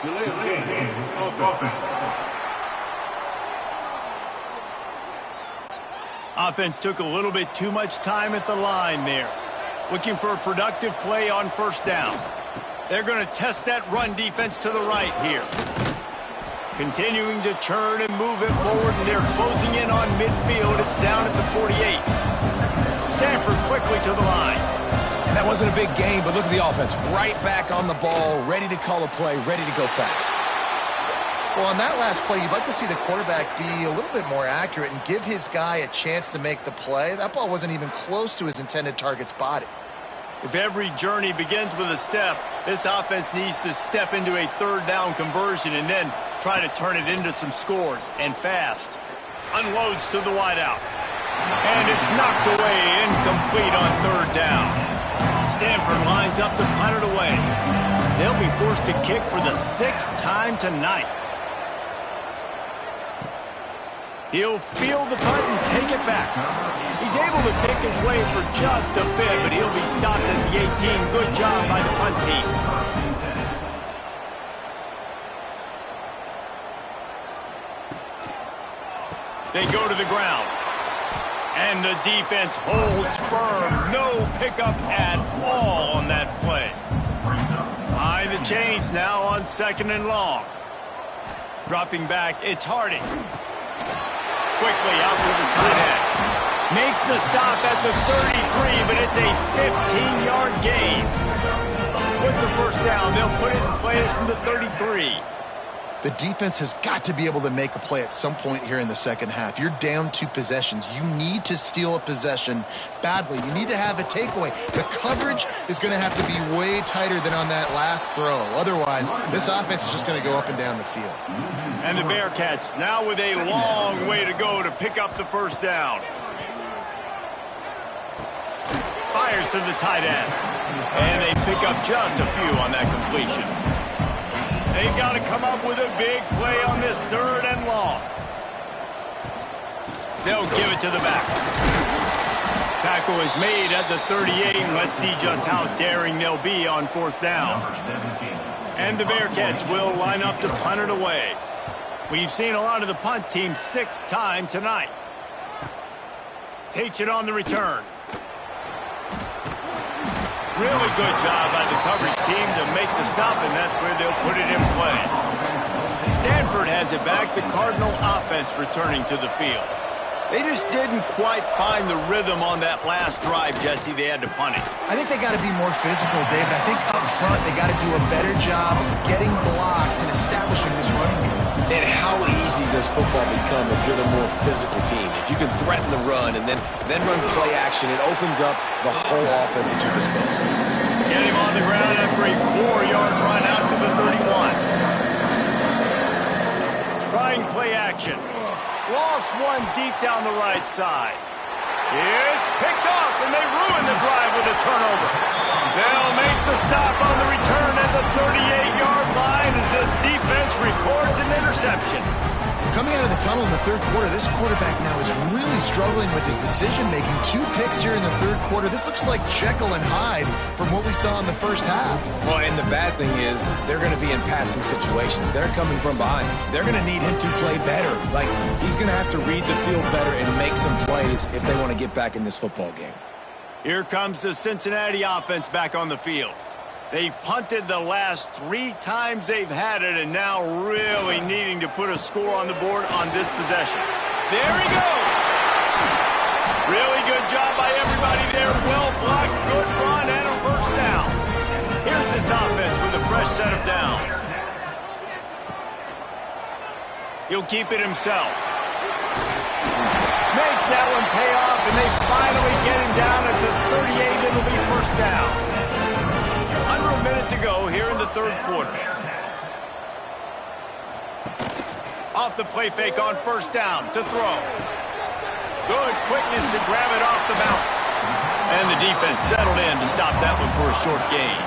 Delay of game. Offense took a little bit too much time at the line there. Looking for a productive play on first down. They're going to test that run defense to the right here. Continuing to churn and move it forward, and they're closing in on midfield. It's down at the 48. Stanford quickly to the line. And that wasn't a big gain, but look at the offense. Right back on the ball, ready to call a play, ready to go fast. Well, on that last play, you'd like to see the quarterback be a little bit more accurate and give his guy a chance to make the play. That ball wasn't even close to his intended target's body. If every journey begins with a step, this offense needs to step into a third down conversion and then try to turn it into some scores, and fast. Unloads to the wideout. And it's knocked away, incomplete on third down. Stanford lines up to punt it away. They'll be forced to kick for the 6th time tonight. He'll field the punt and take it back. He's able to pick his way for just a bit, but he'll be stopped at the 18. Good job by the punt team. They go to the ground. And the defense holds firm. No pickup at all on that play. Behind the chains now on 2nd and long. Dropping back, it's Harding. Quickly out to the tight end. Makes the stop at the 33, but it's a 15-yard gain. With the first down, they'll put it in play from the 33. The defense has got to be able to make a play at some point here in the second half. You're down 2 possessions. You need to steal a possession badly. You need to have a takeaway. The coverage is going to have to be way tighter than on that last throw. Otherwise, this offense is just going to go up and down the field. And the Bearcats now with a long way to go to pick up the first down. Fires to the tight end. And they pick up just a few on that completion. They've got to come up with a big play on this 3rd and long. They'll give it to the back. Tackle is made at the 38. Let's see just how daring they'll be on 4th down. And the Bearcats will line up to punt it away. We've seen a lot of the punt team 6th time tonight. Takes it on the return. Really good job by the coverage team to make the stop, and that's where they'll put it in play. Stanford has it back. The Cardinal offense returning to the field. They just didn't quite find the rhythm on that last drive, Jesse. They had to punt it. I think they got to be more physical, David. I think up front they got to do a better job of getting blocks and establishing this running game. And how easy does football become if you're the more physical team? If you can threaten the run and then run play action, it opens up the whole offense at your disposal. Get him on the ground after a 4-yard run out to the 31. Trying play action. Lost one deep down the right side. It's picked off, and they ruin the drive with a turnover. They'll make the stop on the return at the 38-yard line as this defense records an interception. Coming out of the tunnel in the third quarter, this quarterback now is really struggling with his decision-making. 2 picks here in the third quarter. This looks like Jekyll and Hyde from what we saw in the first half. Well, and the bad thing is they're going to be in passing situations. They're coming from behind. They're going to need him to play better. Like, he's going to have to read the field better and make some plays if they want to get back in this football game. Here comes the Cincinnati offense back on the field. They've punted the last 3 times they've had it, and now really needing to put a score on the board on this possession. There he goes. Really good job by everybody there. Well blocked, good run, and a first down. Here's this offense with a fresh set of downs. He'll keep it himself. Makes that one pay off, and they finally get him down at the 38. It'll be first down. Under a minute to go here in the third quarter. Off the play fake on first down to throw. Good quickness to grab it off the bounce. And the defense settled in to stop that one for a short gain.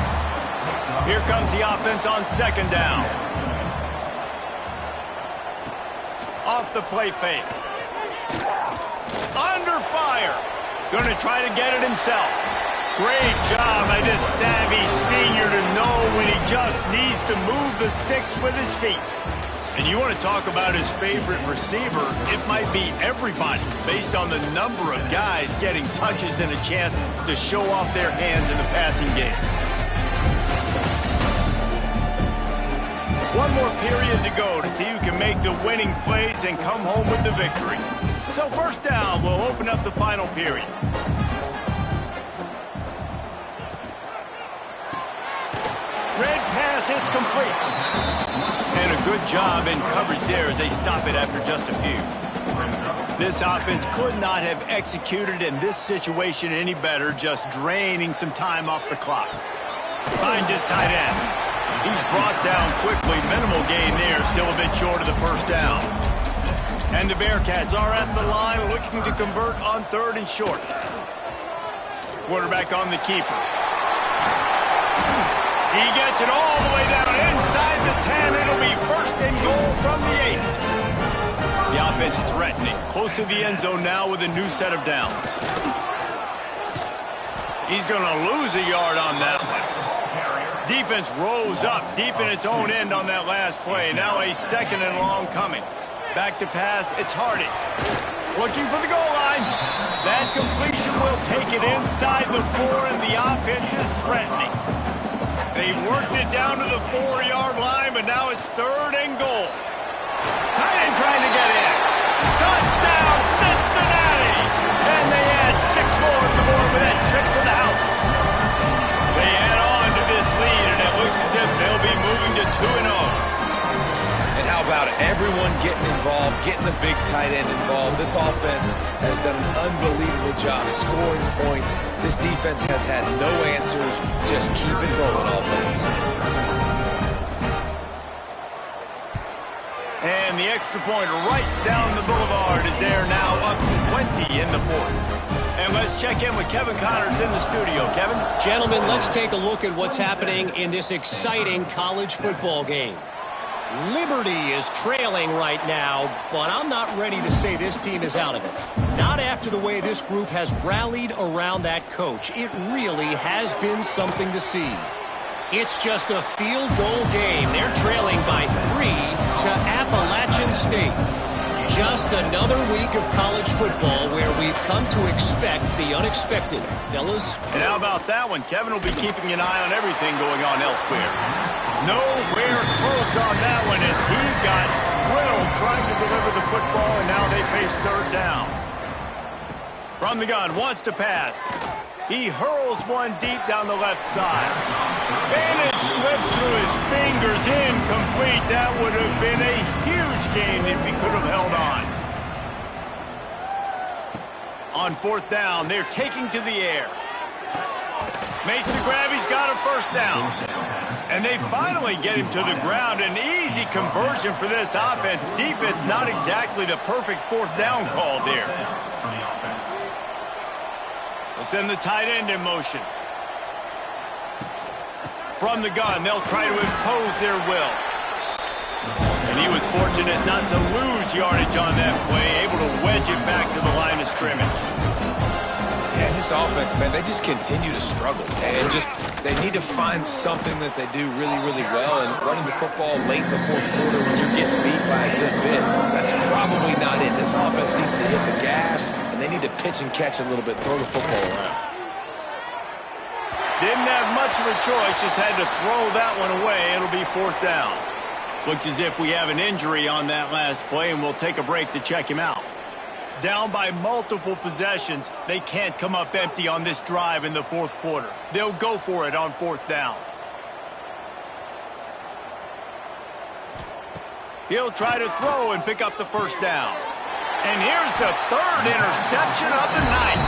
Here comes the offense on second down. Off the play fake. Under fire. Going to try to get it himself. Great job by this savvy senior to know when he just needs to move the sticks with his feet. And you want to talk about his favorite receiver, it might be everybody based on the number of guys getting touches and a chance to show off their hands in the passing game. One more period to go to see who can make the winning plays and come home with the victory. So first down will open up the final period. Red pass, it's complete. And a good job in coverage there as they stop it after just a few. This offense could not have executed in this situation any better, just draining some time off the clock. Finds his tight end. He's brought down quickly. Minimal gain there, still a bit short of the first down. And the Bearcats are at the line looking to convert on third and short. Quarterback on the keeper. He gets it all the way down inside the 10. It'll be first and goal from the 8. The offense threatening. Close to the end zone now with a new set of downs. He's going to lose a yard on that one. Defense rose up deep in its own end on that last play. Now a second and long coming. Back to pass. It's Hardy. Looking for the goal line. That completion will take it inside the 4, and the offense is threatening. They've worked it down to the 4-yard line, but now it's third and goal. Tight end trying to get in. Touchdown, Cincinnati! And they add 6 more to the board with that trip to the house. They add on to this lead, and it looks as if they'll be moving to 2-0. And how about everyone getting involved, getting the big tight end involved? This offense has done an unbelievable job scoring points. This defense has had no answers. Just keep it rolling, offense. And the extra point right down the boulevard is there now, up 20 in the fourth. And let's check in with Kevin Connors in the studio. Kevin? Gentlemen, let's take a look at what's happening in this exciting college football game. Liberty is trailing right now, but I'm not ready to say this team is out of it. Not after the way this group has rallied around that coach. It really has been something to see. It's just a field goal game. They're trailing by 3 to Appalachian State. Just another week of college football where we've come to expect the unexpected. Fellas? And how about that one? Kevin will be keeping an eye on everything going on elsewhere. Nowhere close on that one as he got drilled trying to deliver the football, and now they face third down. From the gun, wants to pass. He hurls one deep down the left side. And it slips through his fingers, incomplete. That would have been a huge gain if he could have held on. On fourth down, they're taking to the air. Makes the grab, he's got a first down. And they finally get him to the ground. An easy conversion for this offense. Defense not exactly the perfect fourth down call there. They'll send the tight end in motion. From the gun, they'll try to impose their will. And he was fortunate not to lose yardage on that play, able to wedge it back to the line of scrimmage. Yeah, this offense, man, they just continue to struggle. And they need to find something that they do really, really well. And running the football late in the fourth quarter when you're getting beat by a good bit, that's probably not it. This offense needs to hit the gas, and they need to pitch and catch a little bit, throw the football around. Didn't have much of a choice, just had to throw that one away. It'll be fourth down. Looks as if we have an injury on that last play, and we'll take a break to check him out. Down by multiple possessions, they can't come up empty on this drive in the fourth quarter. They'll go for it on fourth down. He'll try to throw and pick up the first down. And here's the third interception of the night.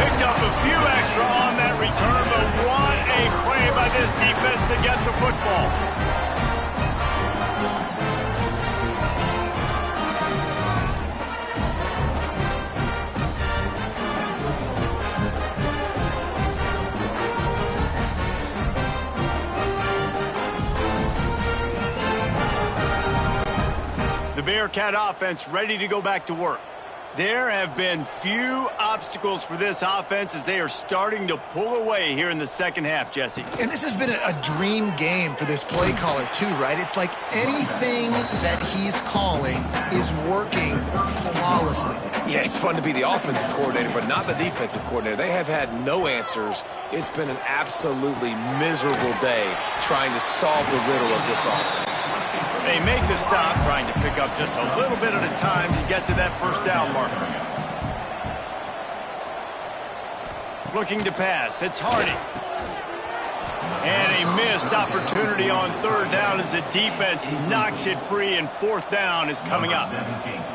Picked up a few extra on that return, but what a play by this defense to get the football. The Bearcat offense ready to go back to work. There have been few obstacles for this offense as they are starting to pull away here in the second half, Jesse. And this has been a dream game for this play caller too, right? It's like anything that he's calling is working flawlessly. Yeah, it's fun to be the offensive coordinator, but not the defensive coordinator. They have had no answers. It's been an absolutely miserable day trying to solve the riddle of this offense. They make the stop, trying to pick up just a little bit at a time to get to that first down marker. Looking to pass, it's Hardy. And a missed opportunity on third down as the defense knocks it free, and fourth down is coming up.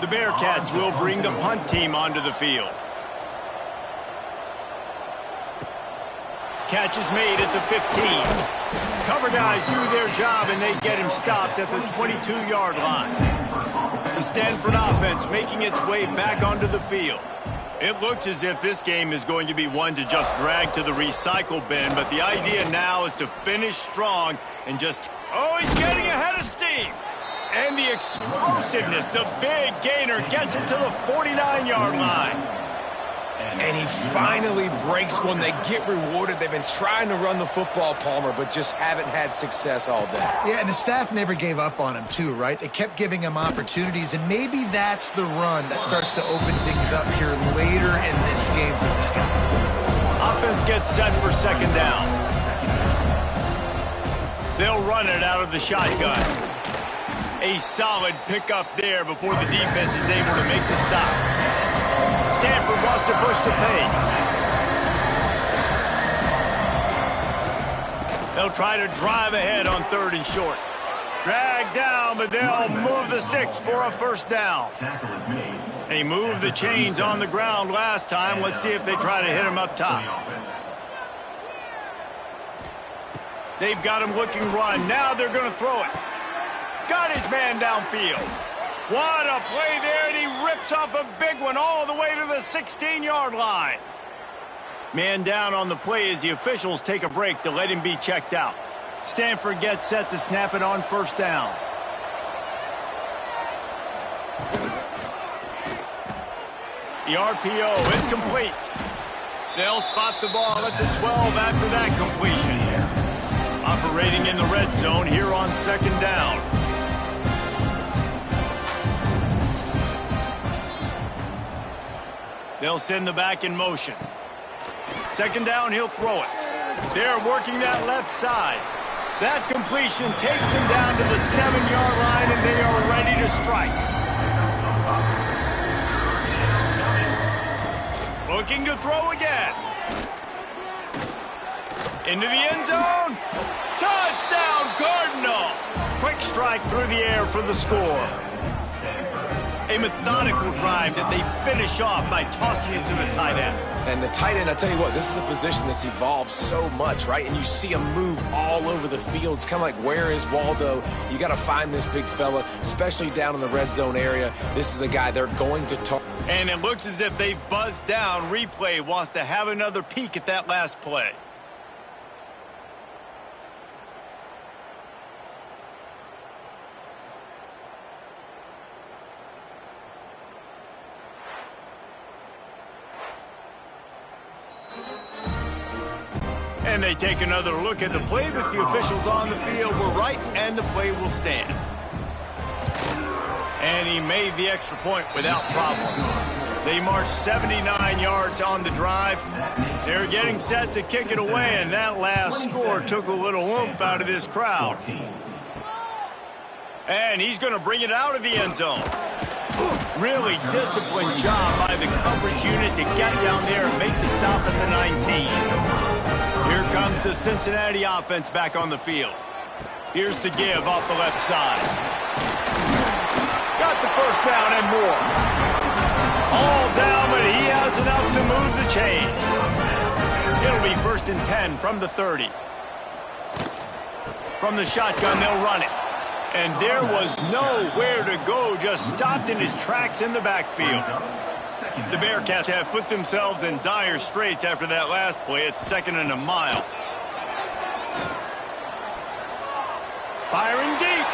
The Bearcats will bring the punt team onto the field. Catch is made at the 15. Cover guys do their job, and they get him stopped at the 22-yard line. The Stanford offense making its way back onto the field. It looks as if this game is going to be one to just drag to the recycle bin, but the idea now is to finish strong and just... Oh, he's getting ahead of steam! And the explosiveness, the big gainer, gets it to the 49-yard line. And he finally breaks one. They get rewarded. They've been trying to run the football, Palmer, but just haven't had success all day. Yeah, and the staff never gave up on him too, right? They kept giving him opportunities, and maybe that's the run that starts to open things up here later in this game for this guy. Offense gets set for second down. They'll run it out of the shotgun. A solid pickup there before the defense is able to make the stop. Stanford wants to push the pace. They'll try to drive ahead on third and short. Drag down, but they'll move the sticks for a first down. They moved the chains on the ground last time. Let's see if they try to hit him up top. They've got him looking run. Now they're going to throw it. Got his man downfield. What a play there, and he rips off a big one all the way to the 16-yard line. Man down on the play as the officials take a break to let him be checked out. Stanford gets set to snap it on first down. The RPO, it's complete. They'll spot the ball at the 12 after that completion. Operating in the red zone here on second down. They'll send the back in motion. Second down, he'll throw it. They're working that left side. That completion takes them down to the 7-yard line, and they are ready to strike. Looking to throw again. Into the end zone. Touchdown, Cardinal. Quick strike through the air for the score. A methodical drive that they finish off by tossing it to the tight end. And the tight end, I tell you what, this is a position that's evolved so much, right? And you see him move all over the field. It's kind of like, where is Waldo? You got to find this big fella, especially down in the red zone area. This is the guy they're going to target. And it looks as if they've buzzed down. Replay wants to have another peek at that last play. And they take another look at the play, but the officials on the field were right, and the play will stand. And he made the extra point without problem. They marched 79 yards on the drive. They're getting set to kick it away, and that last score took a little oomph out of this crowd. And he's going to bring it out of the end zone. Really disciplined job by the coverage unit to get down there and make the stop at the 19. Here comes the Cincinnati offense back on the field. Here's the give off the left side. Got the first down and more. All down, but he has enough to move the chains. It'll be 1st and 10 from the 30. From the shotgun, they'll run it. And there was nowhere to go, just stopped in his tracks in the backfield. The Bearcats have put themselves in dire straits after that last play. It's 2nd and a mile. Firing deep.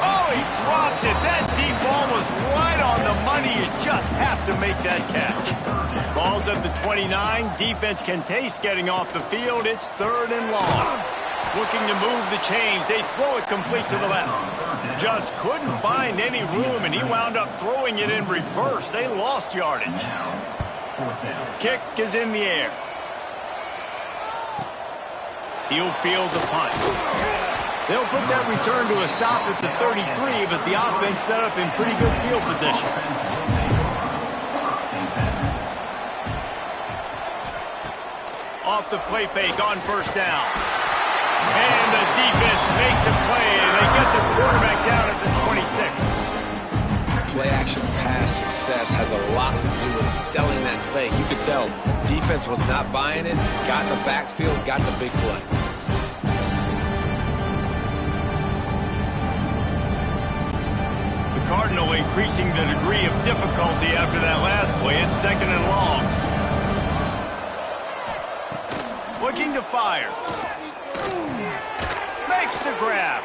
Oh, he dropped it. That deep ball was right on the money. You just have to make that catch. Ball's at the 29. Defense can taste getting off the field. It's 3rd and long. Looking to move the chains. They throw it complete to the left. Just couldn't find any room, and he wound up throwing it in reverse. They lost yardage. Kick is in the air. He'll field the punt. They'll put that return to a stop at the 33, but the offense set up in pretty good field position. Off the play fake on 1st down. And the defense makes a play, and they get the quarterback down at the 26. Play-action pass success has a lot to do with selling that fake. You could tell defense was not buying it, got in the backfield, got the big play. The Cardinal increasing the degree of difficulty after that last play. It's 2nd and long. Looking to fire. Makes the grab.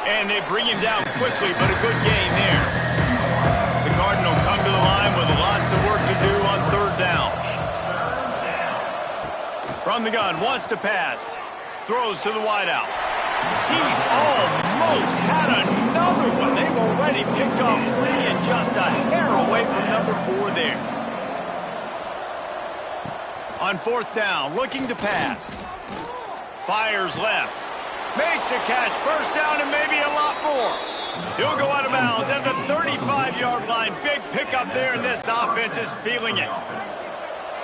And they bring him down quickly, but a good gain there. The Cardinal come to the line with lots of work to do on 3rd down. From the gun, wants to pass. Throws to the wideout. He almost had another one. They've already picked off 3 and just a hair away from number 4 there. On 4th down, looking to pass. Fires left. Makes a catch. 1st down and maybe a lot more. He'll go out of bounds at the 35-yard line. Big pickup there, and this offense is feeling it.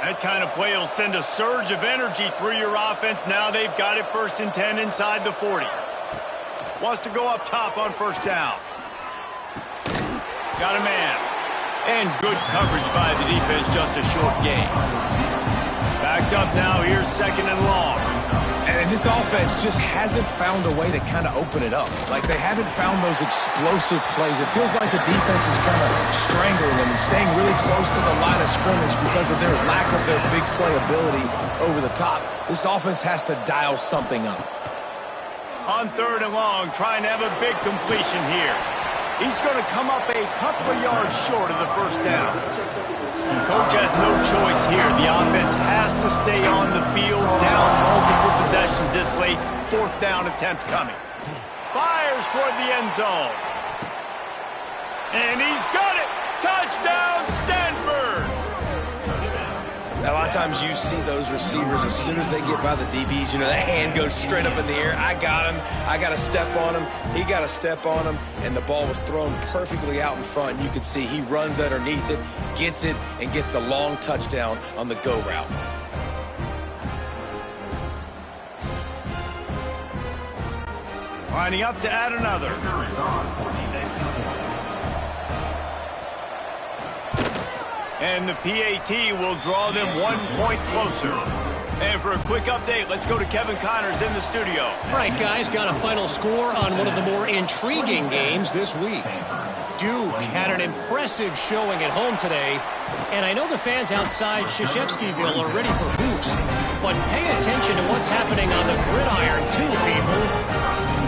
That kind of play will send a surge of energy through your offense. Now they've got it 1st and 10 inside the 40. Wants to go up top on 1st down. Got a man. And good coverage by the defense, just a short gain. Backed up now, here's 2nd and long. And this offense just hasn't found a way to kind of open it up. Like, they haven't found those explosive plays. It feels like the defense is kind of strangling them and staying really close to the line of scrimmage because of their lack of their big play ability over the top. This offense has to dial something up. On 3rd and long, trying to have a big completion here. He's going to come up a couple of yards short of the 1st down. Coach has no choice here. The offense has to stay on the field, down multiple possessions this late. 4th down attempt coming. Fires toward the end zone. And he's got it. Touchdown, Stanford. Now, a lot of times you see those receivers, as soon as they get by the DBs, you know, that hand goes straight up in the air. I got him. I got to step on him. He got to step on him. And the ball was thrown perfectly out in front. And you can see he runs underneath it, gets it, and gets the long touchdown on the go route. Lining up to add another. And the PAT will draw them 1 point closer. And for a quick update, let's go to Kevin Connors in the studio. All right, guys, got a final score on one of the more intriguing games this week. Duke had an impressive showing at home today, and I know the fans outside Krzyzewskiville are ready for hoops, but pay attention to what's happening on the gridiron too, people.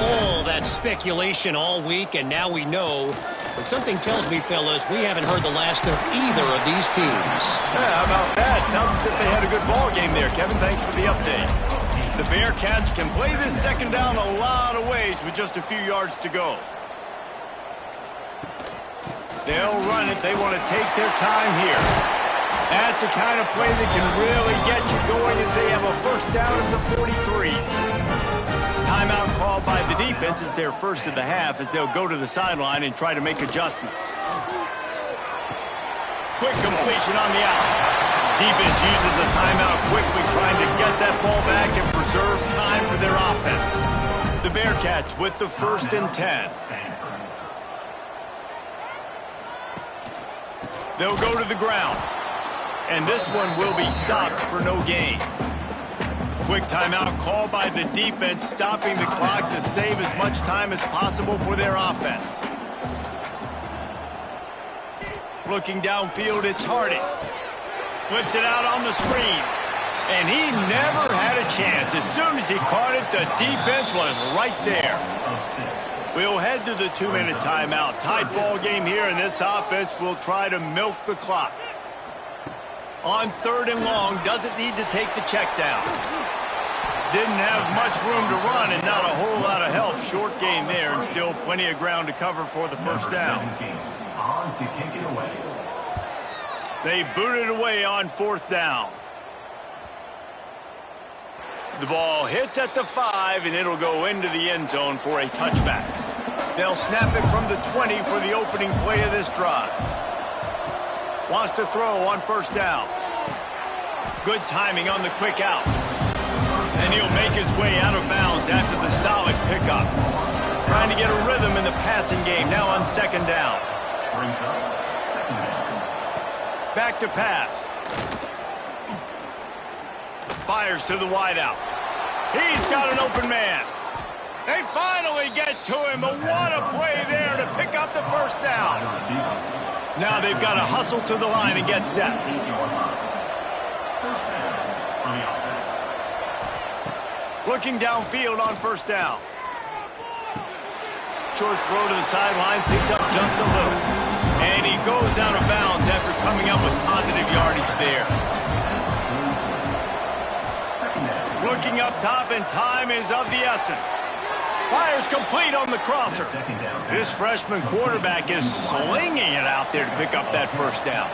All that speculation all week, and now we know. But something tells me, fellas, we haven't heard the last of either of these teams. Yeah, how about that? Sounds as if they had a good ball game there. Kevin, thanks for the update. The Bearcats can play this second down a lot of ways with just a few yards to go. They'll run it. They want to take their time here. That's the kind of play that can really get you going as they have a first down at the 43. Timeout called by the defense is their first of the half as they'll go to the sideline and try to make adjustments. Quick completion on the out. Defense uses a timeout quickly, trying to get that ball back and preserve time for their offense. The Bearcats with the 1st and 10. They'll go to the ground. And this one will be stopped for no gain. Quick timeout called by the defense, stopping the clock to save as much time as possible for their offense. Looking downfield, it's Hardy. Flips it out on the screen. And he never had a chance. As soon as he caught it, the defense was right there. We'll head to the 2-minute timeout. Tight ball game here, and this offense will try to milk the clock. On 3rd and long, doesn't need to take the check down. Didn't have much room to run and not a whole lot of help. Short gain there and still plenty of ground to cover for the first down. On to kick it away. They boot it away on 4th down. The ball hits at the 5, and it'll go into the end zone for a touchback. They'll snap it from the 20 for the opening play of this drive. Wants to throw on 1st down. Good timing on the quick out. And he'll make his way out of bounds after the solid pickup. Trying to get a rhythm in the passing game now on 2nd down. Back to pass. Fires to the wideout. He's got an open man. They finally get to him, but what a play there to pick up the 1st down. Now they've got to hustle to the line and get set. Looking downfield on 1st down. Short throw to the sideline, picks up just a little. And he goes out of bounds after coming up with positive yardage there. Looking up top, and time is of the essence. Fires complete on the crosser. This freshman quarterback is slinging it out there to pick up that 1st down.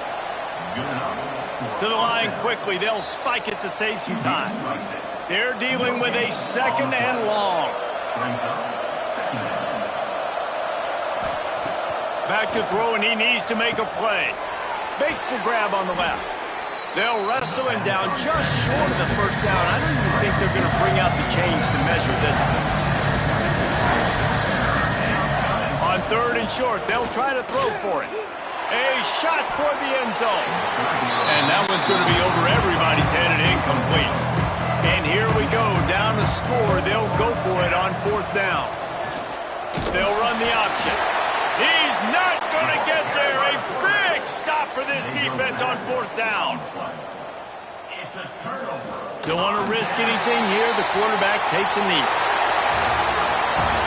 To the line quickly. They'll spike it to save some time. They're dealing with a 2nd and long. Back to throw, and he needs to make a play. Makes the grab on the left. They'll wrestle him down just short of the 1st down. I don't even think they're going to bring out the chains to measure this one. On 3rd and short, they'll try to throw for it. A shot toward the end zone. And that one's going to be over everybody's head and incomplete. And here we go, down to score. They'll go for it on 4th down. They'll run the option. He's not going to get there. A big stop for this defense on 4th down. Don't want to risk anything here. The quarterback takes a knee.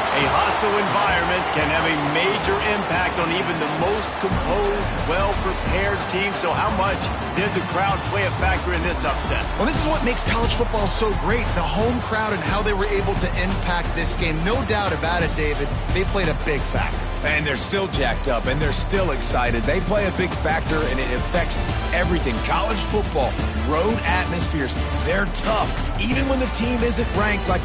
A hostile environment can have a major impact on even the most composed, well-prepared team. So how much did the crowd play a factor in this upset? Well, this is what makes college football so great, the home crowd and how they were able to impact this game. No doubt about it, David. They played a big factor. And they're still jacked up, and they're still excited. They play a big factor, and it affects everything. College football, road atmospheres, they're tough, even when the team isn't ranked like